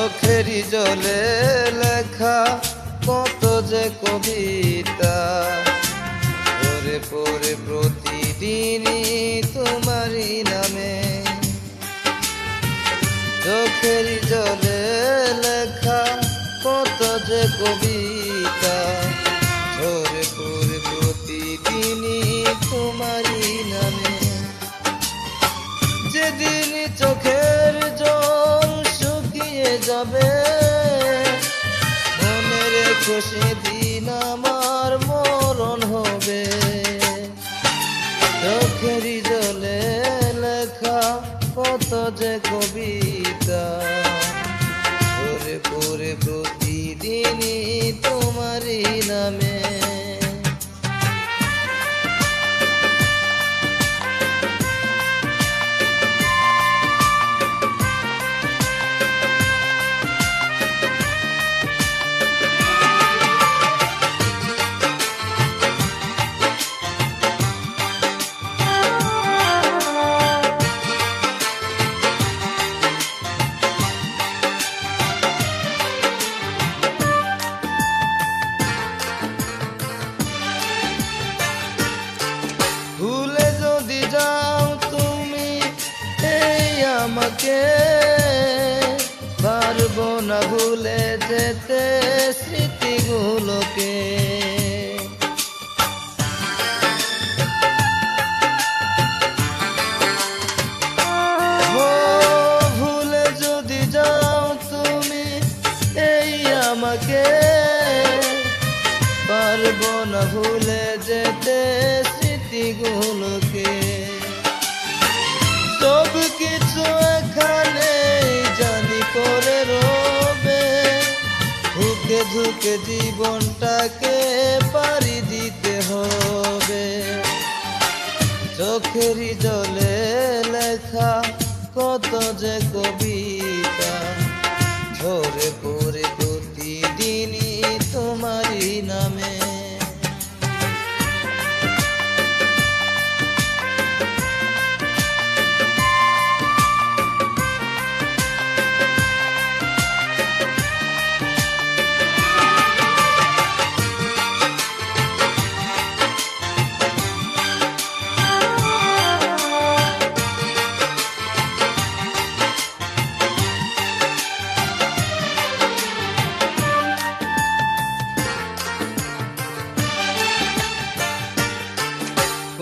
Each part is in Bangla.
চোখেরই জলে লেখা কত যে কবিতা, পড়ে পড়ে প্রতিদিনই তোমারই নামে। চোখেরই জলে লেখা কত যে কবিতা, ঝরে পড়ে প্রতিদিনই তোমারই নামে। যেদিন চোখের জল শুকিয়ে যাবে, মনে রেখো সেদিন আমার মরণ হবে। চোখেরই জলে লেখা কত যে কবিতা, পড়ে পড়ে প্রতিদিনই তোমারই নামে। ভুলে যদি যাও তুমি এই আমাকে, পারবো না ভুলে যেতে স্মৃতিগুলোকে। ভুলে যদি যাও তুমি এই আমাকে, পারবো না ভুলে যেতে স্মৃতিগুলোকে। সব কিছু এখানে জানি করে রবে, ধুকে ধুকে জীবনটাকে পাড়ি দিতে হবে। চোখেরই জলে লেখা কত যে কবিতা, ঝরে পড়ে প্রতিদিনই তোমারই নামে।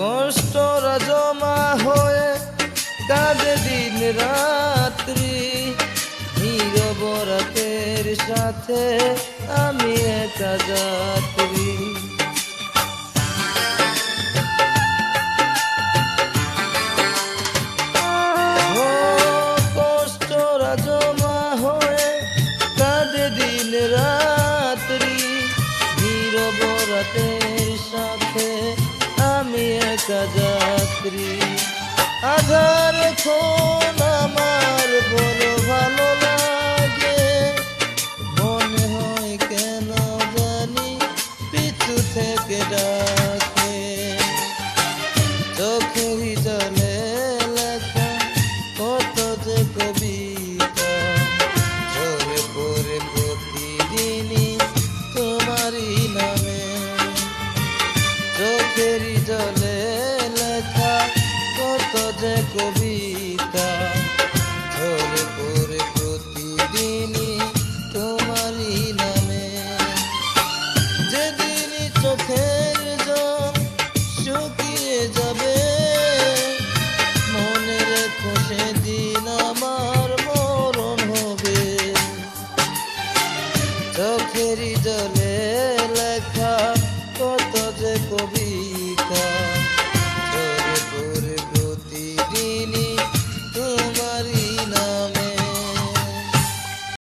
কষ্টরা জমা হয়ে কাঁদে দিন রাত্রি, নীরব রাতের সাথে আমি একা যাত্রী।